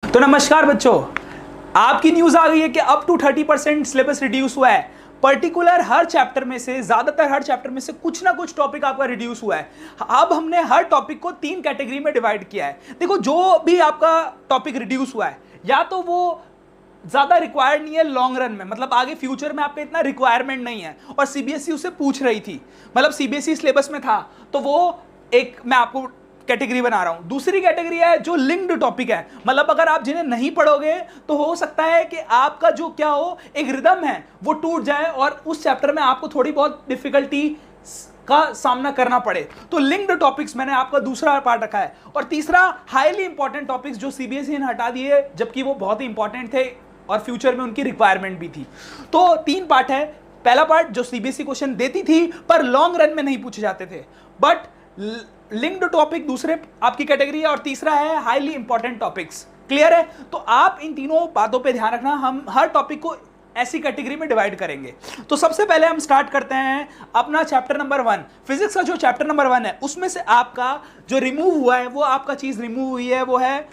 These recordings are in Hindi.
तो नमस्कार बच्चों, आपकी न्यूज आ गई है कि अप टू 30% सिलेबस रिड्यूस हुआ है। पर्टिकुलर हर चैप्टर में से, ज्यादातर हर चैप्टर में से कुछ ना कुछ टॉपिक आपका रिड्यूस हुआ है। अब हमने हर टॉपिक को 3 कैटेगरी में डिवाइड किया है। देखो, जो भी आपका टॉपिक रिड्यूस हुआ है, या तो वो ज्यादा रिक्वायर्ड नहीं है लॉन्ग रन में, मतलब आगे फ्यूचर में आपका इतना रिक्वायरमेंट नहीं है, और सीबीएसई उसे पूछ रही थी, मतलब सीबीएसई सिलेबस में था, तो वो एक मैं आपको कैटेगरी बना रहा हूं। दूसरी कैटेगरी है जो लिंक्ड टॉपिक है, मतलब अगर आप जिन्हें नहीं पढ़ोगे तो हो सकता है कि आपका जो क्या हो, एक रिदम है वो टूट जाए और उस चैप्टर में आपको थोड़ी बहुत डिफिकल्टी का सामना करना पड़े। तो लिंक्ड टॉपिक्स मैंने आपका दूसरा पार्ट रखा है। और तीसरा, हाईली इंपॉर्टेंट टॉपिक्स जो सीबीएसई ने हटा दिए, जबकि वो बहुत ही इंपॉर्टेंट थे और फ्यूचर में उनकी रिक्वायरमेंट भी थी। तो 3 पार्ट है। पहला पार्ट जो सीबीएसई क्वेश्चन देती थी पर लॉन्ग रन में नहीं पूछे जाते थे, बट लिंक्ड टॉपिक दूसरे आपकी कैटेगरी है, और तीसरा है हाईली इंपॉर्टेंट टॉपिक्स। क्लियर है? तो आप इन तीनों बातों पे ध्यान रखना। हम हर टॉपिक को ऐसी कैटेगरी में डिवाइड करेंगे। तो सबसे पहले हम स्टार्ट करते हैं अपना चैप्टर नंबर 1। फिजिक्स का जो चैप्टर नंबर 1 है, उसमें से आपका जो रिमूव हुआ है, वो आपका चीज रिमूव हुई है, वो है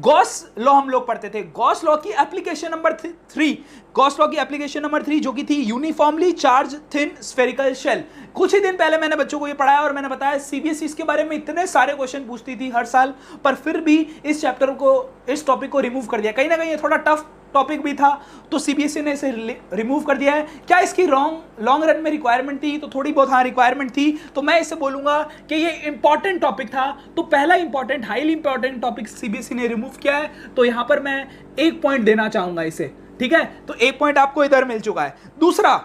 गॉस लॉ। हम लोग पढ़ते थे गॉस लॉ की एप्लीकेशन नंबर 3। गॉस लॉ की एप्लीकेशन नंबर 3 जो कि थी uniformly charge thin spherical shell. कुछ ही दिन पहले मैंने बच्चों को ये पढ़ाया और मैंने बताया सीबीएसई इसके बारे में इतने सारे क्वेश्चन पूछती थी हर साल, पर फिर भी इस चैप्टर को, इस टॉपिक को रिमूव कर दिया। कहीं ना कहीं ये थोड़ा टफ टॉपिक भी था, तो सीबीएसई ने इसे रिमूव कर दिया है। क्या इसकी लॉन्ग रन में रिक्वायरमेंट थी? तो थोड़ी बहुत हाँ रिक्वायरमेंट थी। तो मैं इसे बोलूंगा कि ये इंपॉर्टेंट टॉपिक था। तो पहला important, highly important topic CBSE ने रिमूव किया है, तो यहां पर मैं 1 पॉइंट देना चाहूंगा इसे। ठीक है, तो 1 पॉइंट आपको इधर मिल चुका है। दूसरा,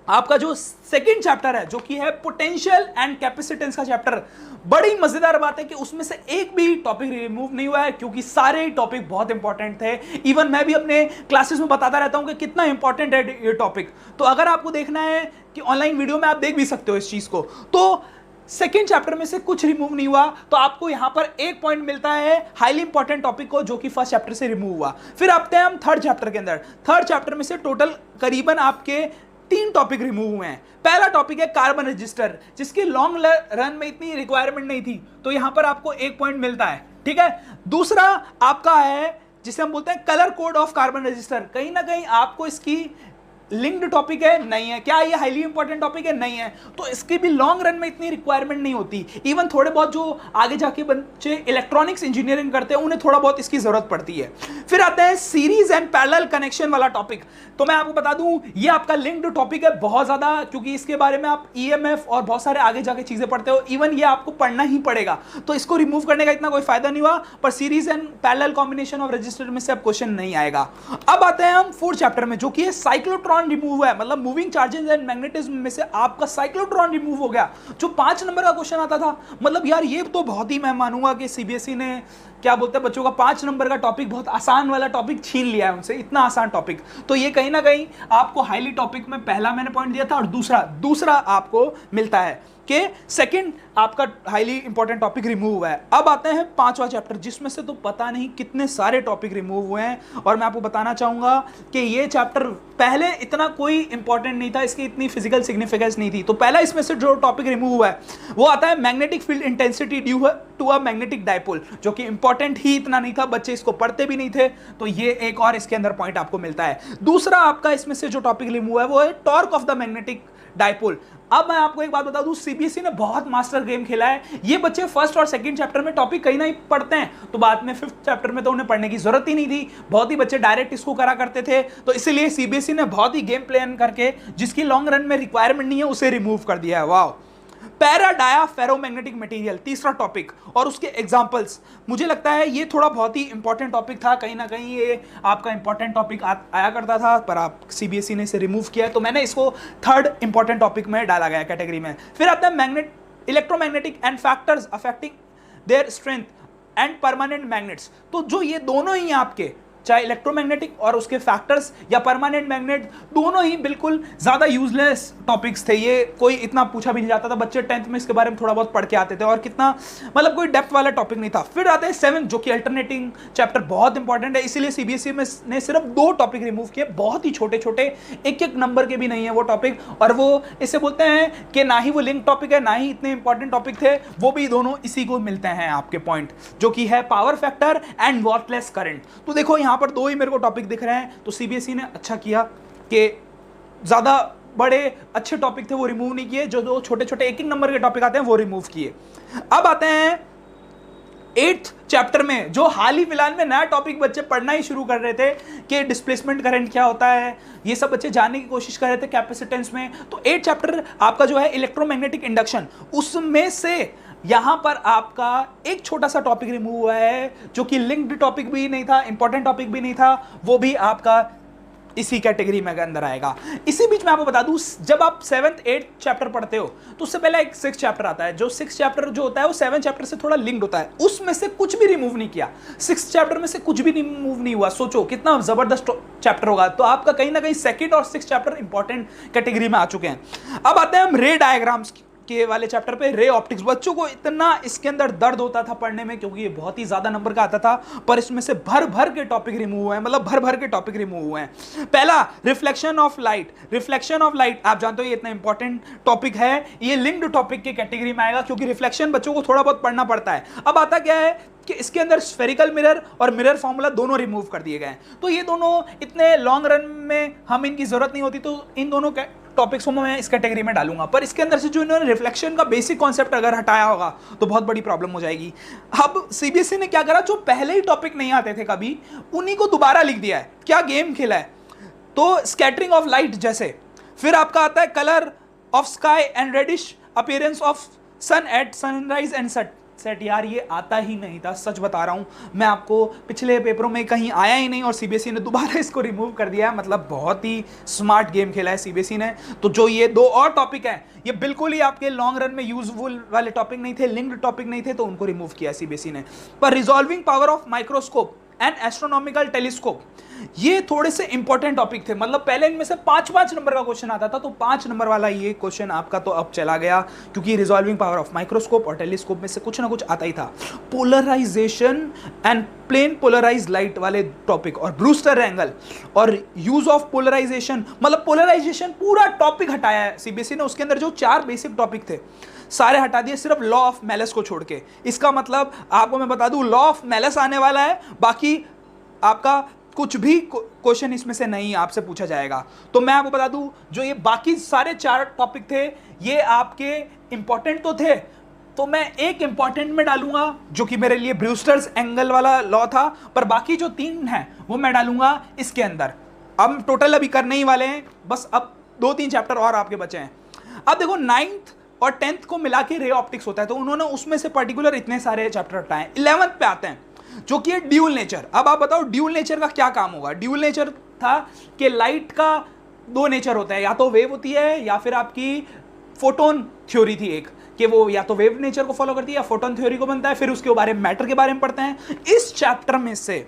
आपका जो सेकंड चैप्टर है, जो कि है पोटेंशियल एंड कैपेसिटेंस का चैप्टर, बड़ी मजेदार बात है कि उसमें से एक भी टॉपिक रिमूव नहीं हुआ है, क्योंकि सारे टॉपिक बहुत इंपॉर्टेंट थे। इवन मैं भी अपने क्लासेस में बताता रहता हूं कि कितना इंपॉर्टेंट है ये टॉपिक। तो अगर आपको देखना है कि ऑनलाइन वीडियो में आप देख भी सकते हो इस चीज को। तो सेकेंड चैप्टर में से कुछ रिमूव नहीं हुआ, तो आपको यहां पर 1 पॉइंट मिलता है हाईली इंपॉर्टेंट टॉपिक को, जो कि फर्स्ट चैप्टर से रिमूव हुआ। फिर आते हैं हम थर्ड चैप्टर के अंदर। थर्ड चैप्टर में से टोटल करीबन आपके 3 टॉपिक रिमूव हुए हैं। पहला टॉपिक है कार्बन रजिस्टर, जिसकी लॉन्ग रन में इतनी रिक्वायरमेंट नहीं थी, तो यहां पर आपको 1 पॉइंट मिलता है। ठीक है, दूसरा आपका है जिसे हम बोलते हैं colour code of carbon register. कहीं ना कहीं आपको इसकी लिंक्ड टॉपिक है, नहीं है। क्या ये हाईली इंपॉर्टेंट टॉपिक है? नहीं है। तो इसकी भी लॉन्ग रन में इतनी रिक्वायरमेंट नहीं होती। इवन थोड़े बहुत जो आगे जाके बच्चे इलेक्ट्रॉनिक्स इंजीनियरिंग करते हैं, उन्हें थोड़ा बहुत इसकी जरूरत पड़ती है। फिर आते हैं सीरीज एंड पैरेलल कनेक्शन वाला टॉपिक। तो मैं आपको बता दूं, ये आपका लिंक्ड टॉपिक है बहुत ज्यादा, क्योंकि इसके बारे में आप ईएमएफ और बहुत सारे आगे जाके चीजें पढ़ते हो। इवन ये आपको पढ़ना ही पड़ेगा, तो इसको रिमूव करने का इतना कोई फायदा नहीं हुआ। पर series and parallel combination of register में से अब क्वेश्चन नहीं आएगा। अब आते हैं हम 4th चैप्टर में, जो कि है साइक्लोट्रॉन रिमूव है, मतलब मूविंग चार्जेस एंड मैग्नेटिज्म में से आपका साइक्लोट्रॉन रिमूव हो गया, जो 5 नंबर का क्वेश्चन आता था। मतलब यार, ये तो बहुत ही, मैं मानूंगा कि सीबीएसई ने क्या बोलते हैं बच्चों का 5 नंबर का टॉपिक, बहुत आसान वाला टॉपिक छीन लिया है उनसे। इतना आसान टॉपिक, तो ये कहीं ना कहीं आपको हाईली टॉपिक में पहला मैंने पॉइंट दिया था, और दूसरा आपको मिलता है कि सेकंड आपका हाईली इंपॉर्टेंट टॉपिक रिमूव हुआ है। अब आते हैं 5वां चैप्टर, जिसमें से तो पता नहीं कितने सारे टॉपिक रिमूव हुए हैं। और मैं आपको बताना चाहूंगा कि ये चैप्टर पहले इतना कोई इंपॉर्टेंट नहीं था, इसकी इतनी फिजिकल सिग्निफिकेंस नहीं थी। तो पहला इसमें से जो टॉपिक रिमूव हुआ है, वो आता है magnetic field intensity due to a magnetic dipole, जो कि इंपॉर्टेंट ही इतना नहीं था, बच्चे इसको पढ़ते भी नहीं थे। तो ये एक और इसके अंदर पॉइंट आपको मिलता है। दूसरा आपका इसमें से जो टॉपिक रिमूव है, वो है torque of the magnetic dipole. अब मैं आपको एक बात बता दूं, सीबीएसई ने बहुत मास्टर गेम खेला है। ये बच्चे फर्स्ट और सेकंड चैप्टर में टॉपिक कहीं ना ही पढ़ते हैं, तो बाद में 5th चैप्टर में तो उन्हें पढ़ने की जरूरत ही नहीं थी। बहुत ही बच्चे डायरेक्ट इसको करा करते थे, तो इसीलिए सीबीएसई ने बहुत ही गेम प्लान करके जिसकी लॉन्ग रन में रिक्वायरमेंट नहीं है, उसे रिमूव कर दिया है। वाह। पैरा डाया फेरोमैग्नेटिक मटेरियल, तीसरा टॉपिक, और उसके एग्जांपल्स। मुझे लगता है ये थोड़ा बहुत ही इंपॉर्टेंट टॉपिक था। कहीं ना कहीं ये आपका इंपॉर्टेंट टॉपिक आया करता था, पर आप सीबीएसई ने इसे रिमूव किया, तो मैंने इसको 3rd इंपॉर्टेंट टॉपिक में डाला गया कैटेगरी में। फिर आता है electromagnetic and factors affecting their strength and permanent magnets. तो जो ये दोनों ही आपके चाहे इलेक्ट्रोमैग्नेटिक और उसके फैक्टर्स या परमानेंट मैग्नेट, दोनों ही बिल्कुल ज़्यादा यूजलेस टॉपिक्स थे। ये कोई इतना पूछा भी नहीं जाता था, बच्चे 10th में इसके बारे में थोड़ा बहुत पढ़ के आते थे और कितना मतलब कोई डेप्थ वाला टॉपिक नहीं था। फिर आते हैं 7th जो कि अल्टरनेटिंग चैप्टर, बहुत इंपॉर्टेंट है, इसीलिए सीबीएसई में ने सिर्फ 2 टॉपिक रिमूव किए, बहुत ही छोटे छोटे, एक नंबर के भी नहीं है वो टॉपिक, और वो इसे बोलते हैं कि ना ही वो लिंक टॉपिक है ना ही इतने इंपॉर्टेंट टॉपिक थे, वो भी दोनों इसी को मिलते हैं आपके पॉइंट, जो कि है power factor and wattless current. तो देखो यहाँ पर 2 ही मेरे को टॉपिक दिख रहे हैं, तो सीबीएसई ने अच्छा किया कि ज़्यादा बड़े अच्छे टॉपिक थे वो रिमूव नहीं किए, जो 2 छोटे छोटे 1 नंबर के टॉपिक आते हैं वो रिमूव किए। अब आते हैं 8th चैप्टर में, जो हाल ही फिलहाल में नया टॉपिक बच्चे पढ़ना ही शुरू कर रहे थे कि डिस्प्लेसमेंट करंट क्या होता है, ये सब बच्चे जानने की कोशिश कर रहे थे कैपेसिटेंस में। तो 8th चैप्टर आपका जो है इलेक्ट्रोमैग्नेटिक इंडक्शन, उसमें से यहां पर आपका एक छोटा सा टॉपिक रिमूव हुआ है, जो कि लिंक्ड टॉपिक भी नहीं था, इंपॉर्टेंट टॉपिक भी नहीं था, वो भी आपका इसी कैटेगरी में अंदर आएगा। इसी बीच में आपको बता दूं, जब आप 7th 8th चैप्टर पढ़ते हो तो उससे पहले एक 6th चैप्टर आता है, जो 6th चैप्टर जो होता है वो 7th चैप्टर से थोड़ा लिंक्ड होता है, उसमें से कुछ भी रिमूव नहीं किया, 6th चैप्टर में से कुछ भी रिमूव नहीं हुआ। सोचो कितना जबरदस्त चैप्टर होगा। तो आपका कहीं ना कहीं 2nd और 6th चैप्टर इंपॉर्टेंट कैटेगरी में आ चुके हैं। अब आते हैं हम रे डायग्राम्स के वाले चैप्टर पे, रे ऑप्टिक्स। बच्चों को इतना इसके अंदर दर्द होता था पढ़ने में, क्योंकि ये बहुत ही ज्यादा नंबर का आता था, पर इसमें से भर भर के टॉपिक रिमूव हुए हैं, मतलब भर भर के टॉपिक रिमूव हुए हैं। पहला reflection of light. Reflection of light आप जानते हो ये इतना इंपॉर्टेंट टॉपिक है, ये लिंक्ड टॉपिक के कैटेगरी में आएगा, क्योंकि रिफ्लेक्शन बच्चों को थोड़ा बहुत पढ़ना पड़ता है। अब आता क्या है कि इसके अंदर स्फेरिकल मिरर और मिरर फॉर्मूला दोनों रिमूव कर दिए गए हैं। तो ये दोनों इतने लॉन्ग रन में हम इनकी जरूरत नहीं होती, तो इन दोनों टॉपिक्स को मैं इस कैटेगरी में डालूंगा। पर इसके अंदर से जो इन्होंने रिफ्लेक्शन का बेसिक कॉन्सेप्ट अगर हटाया होगा तो बहुत बड़ी प्रॉब्लम हो जाएगी। अब सीबीएसई ने क्या करा, जो पहले ही टॉपिक नहीं आते थे कभी, उन्हीं को दोबारा लिख दिया है। क्या गेम खेला है, तो स्कैटरिंग ऑफ लाइट जैसे। फिर आपका आता है colour of sky and reddish appearance of sun at sunrise and set. यार ये आता ही नहीं था, सच बता रहा हूं मैं आपको, पिछले पेपरों में कहीं आया ही नहीं और सीबीएसई ने दोबारा इसको रिमूव कर दिया है। मतलब बहुत ही स्मार्ट गेम खेला है सीबीएसई ने। तो जो ये 2 और टॉपिक हैं, ये बिल्कुल ही आपके लॉन्ग रन में यूजफुल वाले टॉपिक नहीं थे, लिंक्ड टॉपिक नहीं थे, तो उनको रिमूव किया सीबीएसई ने। पर resolving power of microscope and astronomical telescope, ये थोड़े से इंपॉर्टेंट टॉपिक थे। मतलब पहले इनमें से 5-5 नंबर का क्वेश्चन आता था, तो 5 नंबर वाला ये क्वेश्चन आपका तो अब चला गया, क्योंकि रिजॉल्विंग पावर ऑफ माइक्रोस्कोप और टेलीस्कोप में से कुछ ना कुछ आता ही था। Polarization and plane polarize light वाले टॉपिक, और ब्रूस्टर एंगल और यूज ऑफ पोलराइजेशन, मतलब पोलराइजेशन पूरा टॉपिक हटाया है सीबीएसई ने। उसके अंदर जो 4 बेसिक टॉपिक थे सारे हटा दिए, सिर्फ लॉ ऑफ मेलस को छोड़ के। इसका मतलब आपको मैं बता दूं, लॉ ऑफ मेलस आने वाला है, बाकी आपका कुछ भी क्वेश्चन इसमें से नहीं आपसे पूछा जाएगा। तो मैं आपको बता दूं, जो ये बाकी सारे 4 टॉपिक थे, ये आपके इंपॉर्टेंट तो थे, तो मैं एक इंपॉर्टेंट में डालूंगा, जो कि मेरे लिए ब्रूस्टर्स एंगल वाला लॉ था, पर बाकी जो 3 हैं वो मैं डालूंगा इसके अंदर। अब टोटल अभी करने ही वाले हैं, बस अब 2-3 चैप्टर और आपके बचे हैं। अब देखो 9th और 10th को मिला के रे ऑप्टिक्स होता है, तो उन्होंने उसमें से पर्टिकुलर इतने सारे चैप्टर हटाए। 11th पे आते हैं, जो कि है ड्यूल नेचर। अब आप बताओ ड्यूल नेचर का क्या काम होगा। ड्यूल नेचर था कि लाइट का 2 नेचर होता है, या तो वेव होती है या फिर आपकी फोटोन थ्योरी थी एक, कि वो या तो वेव नेचर को फॉलो करती है या फोटोन थ्योरी को बनता है। फिर उसके बारे में मैटर के बारे में पढ़ते हैं। इस चैप्टर में से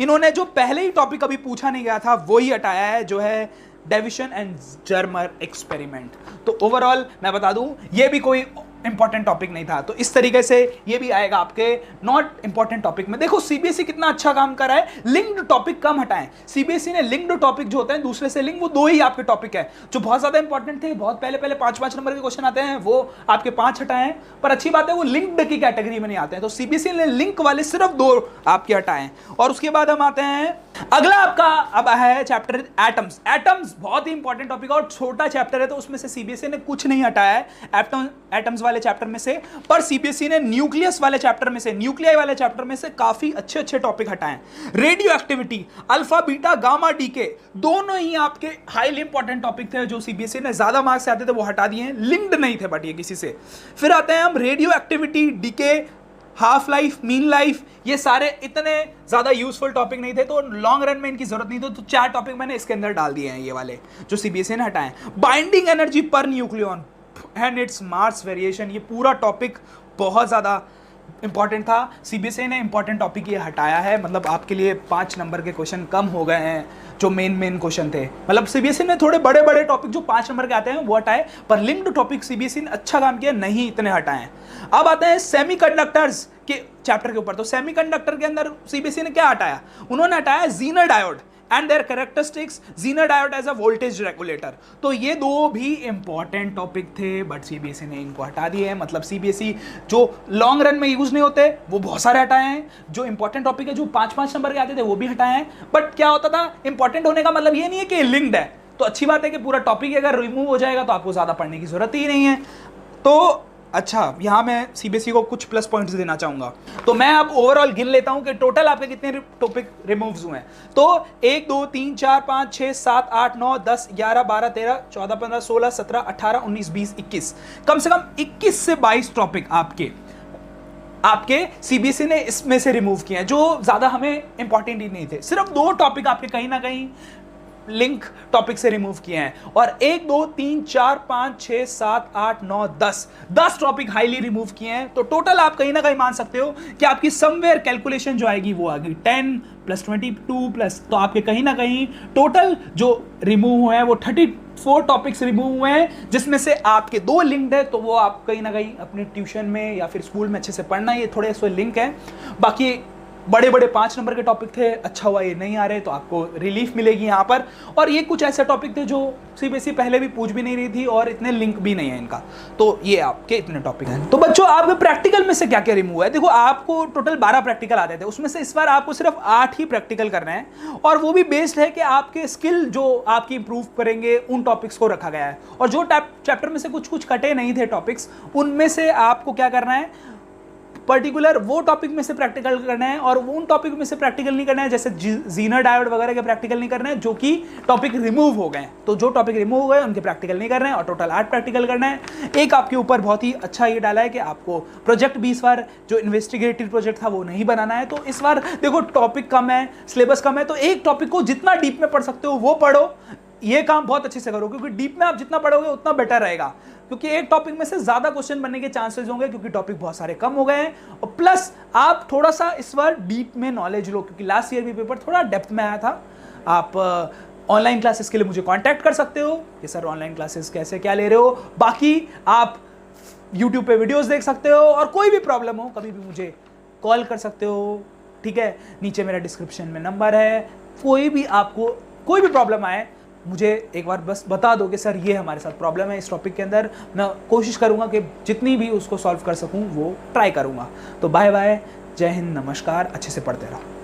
इन्होंने जो पहले ही टॉपिक अभी पूछा नहीं गया था वो ही हटाया है, जो है डेविशन एंड जर्मर एक्सपेरिमेंट। तो ओवरऑल मैं बता दूं, ये भी कोई इंपॉर्टेंट टॉपिक नहीं था, तो इस तरीके से ये भी आएगा आपके नॉट इंपॉर्टेंट टॉपिक में। देखो सीबीएसई कितना अच्छा काम कर रहा है, लिंक्ड टॉपिक कम हटाएं। सीबीएसई ने लिंक्ड टॉपिक जो होते हैं दूसरे से लिंक, वो 2 ही आपके टॉपिक है जो बहुत ज्यादा इंपॉर्टेंट थे, बहुत पहले 5-5 नंबर के क्वेश्चन आते हैं, वो आपके 5 हटाएं। पर अच्छी बात है वो लिंक्ड की कैटेगरी में नहीं आते हैं, तो सीबीएसई ने लिंक वाले सिर्फ 2 आपके हटाएं। और उसके बाद हम आते हैं, अगला आपका अब है चैप्टर एटम्स। एटम्स बहुत ही इंपॉर्टेंट टॉपिक और छोटा चैप्टर है, तो उसमें से सीबीएसई ने कुछ नहीं हटाया है एटम्स वाले चैप्टर में से। पर सीबीएसई ने न्यूक्लियस वाले चैप्टर में से, न्यूक्लियाई वाले चैप्टर में से काफी अच्छे अच्छे टॉपिक हटाए। Radioactivity, alpha beta gamma decay, दोनों ही आपके हाईली इंपॉर्टेंट टॉपिक थे, जो सीबीएसई ने ज्यादा मार्क्स से आते थे वो हटा दिए हैं, लिंक्ड नहीं थे बट ये किसी से। फिर आते हैं हम radioactivity, decay, half life, mean life, ये सारे इतने ज्यादा यूजफुल टॉपिक नहीं थे, तो लॉन्ग रन में इनकी जरूरत नहीं थी, तो 4 टॉपिक मैंने इसके अंदर डाल दिए हैं, ये वाले जो सीबीएसई ने हटाए। Binding energy per nucleon and its mass variation, ये पूरा टॉपिक बहुत ज्यादा इंपॉर्टेंट था। सीबीएसई ने इंपॉर्टेंट टॉपिक ये हटाया है, मतलब आपके लिए 5 नंबर के क्वेश्चन कम हो गए हैं जो मेन क्वेश्चन थे। मतलब सीबीएसई ने थोड़े बड़े बड़े टॉपिक जो 5 नंबर के आते हैं वो हटाए, पर लिंक्ड टॉपिक सीबीएसई ने अच्छा काम किया, नहीं इतने हटाए हैं। अब आते हैं सेमीकंडक्टर्स के चैप्टर के ऊपर। तो सेमीकंडक्टर के अंदर सीबीएसई ने क्या हटाया, उन्होंने हटाया Zener diode and their characteristics, Zener diode as a voltage regulator. तो ये दो भी इंपॉर्टेंट टॉपिक थे, बट सीबीएसई ने इनको हटा दिए हैं। मतलब सीबीएसई जो लॉन्ग रन में यूज नहीं होते वो बहुत सारे हटाए हैं, जो इंपॉर्टेंट टॉपिक है जो 5-5 नंबर के आते थे वो भी हटाए हैं। बट क्या होता था, इंपॉर्टेंट होने का मतलब ये नहीं है कि लिंक्ड है, तो अच्छी बात है कि पूरा टॉपिक अगर रिमूव हो जाएगा तो आपको ज्यादा पढ़ने की जरूरत ही नहीं है। तो अच्छा, यहां मैं सीबीएसई को कुछ प्लस पॉइंट्स देना चाहूंगा। तो मैं अब ओवरऑल गिन लेता हूं कि टोटल आपके कितने टॉपिक रिमूव्स हुए हैं। तो 1 2 3 4 5 6 7 8 9 10 11 12 13 14 15 16 17 18 19 20 21, कम से कम 21 से 22 टॉपिक आपके सीबीएसई ने इसमें से रिमूव किए हैं, जो ज्यादा हमें इंपॉर्टेंट ही नहीं थे। सिर्फ 2 टॉपिक आपके कहीं ना कहीं लिंक टॉपिक से रिमूव किए हैं, और 1 2 3 4 5 6 7 8 9 10 टॉपिक हाईली रिमूव किए हैं। तो टोटल आप कहीं ना कहीं मान सकते हो कि आपकी समवेयर कैलकुलेशन जो आएगी वो आएगी 10 + 22 प्लस, तो आपके कहीं ना कहीं टोटल जो रिमूव हुए हैं वो 34 टॉपिक्स रिमूव हुए हैं, जिसमें से आपके 2 लिंक्ड है। तो वो आप कहीं ना कहीं अपने ट्यूशन में या फिर स्कूल में अच्छे से पढ़ना, ये थोड़े से लिंक है। बाकी बड़े बड़े 5 नंबर के टॉपिक थे, अच्छा हुआ ये नहीं आ रहे, तो आपको रिलीफ मिलेगी यहाँ पर। और ये कुछ ऐसे टॉपिक थे जो सीबीएसई पहले भी पूछ भी नहीं रही थी और इतने लिंक भी नहीं है इनका, तो ये आपके इतने टॉपिक हैं। तो बच्चों, आपके प्रैक्टिकल में से क्या क्या रिमूव है? देखो, आपको टोटल 12 प्रैक्टिकल आते थे, उसमें से इस बार आपको सिर्फ 8 ही प्रैक्टिकल करना है, और वो भी बेस्ड है कि आपके स्किल जो आपकी इंप्रूव करेंगे उन टॉपिक्स को रखा गया है। और जो चैप्टर में से कुछ कटे नहीं थे टॉपिक्स, उनमें से आपको क्या करना है, पर्टिकुलर वो टॉपिक में से प्रैक्टिकल करना है, और उन टॉपिक में से प्रैक्टिकल नहीं करना है, जैसे जीनर डायोड वगैरह के प्रैक्टिकल नहीं करना है जो कि टॉपिक रिमूव हो गए। तो जो टॉपिक रिमूव हो गए उनके प्रैक्टिकल नहीं करना है, और टोटल 8 प्रैक्टिकल करना है। एक आपके ऊपर बहुत ही अच्छा ये डाला है कि आपको प्रोजेक्ट भी इस बार जो इन्वेस्टिगेटिव प्रोजेक्ट था वो नहीं बनाना है। तो इस बार देखो, टॉपिक कम है, सिलेबस कम है, तो एक टॉपिक को जितना डीप में पढ़ सकते हो वो पढ़ो। ये काम बहुत अच्छे से करो, क्योंकि डीप में आप जितना पढ़ोगे उतना बेटर रहेगा, क्योंकि एक टॉपिक में से ज्यादा क्वेश्चन बनने के चांसेस होंगे, क्योंकि टॉपिक बहुत सारे कम हो गए हैं। और प्लस आप थोड़ा सा इस बार डीप में नॉलेज लो, क्योंकि लास्ट ईयर भी पेपर थोड़ा डेप्थ में आया था। आप ऑनलाइन क्लासेस के लिए मुझे कांटेक्ट कर सकते हो कि सर ऑनलाइन क्लासेस कैसे क्या ले रहे हो। बाकी आप यूट्यूब पे वीडियोस देख सकते हो, और कोई भी प्रॉब्लम हो कभी भी मुझे कॉल कर सकते हो, ठीक है। नीचे मेरा डिस्क्रिप्शन में नंबर है, कोई भी आपको कोई भी प्रॉब्लम आए मुझे एक बार बस बता दो कि सर ये हमारे साथ प्रॉब्लम है इस टॉपिक के अंदर, मैं कोशिश करूंगा कि जितनी भी उसको सॉल्व कर सकूं वो ट्राई करूंगा। तो बाय बाय, जय हिंद, नमस्कार, अच्छे से पढ़ते रहो।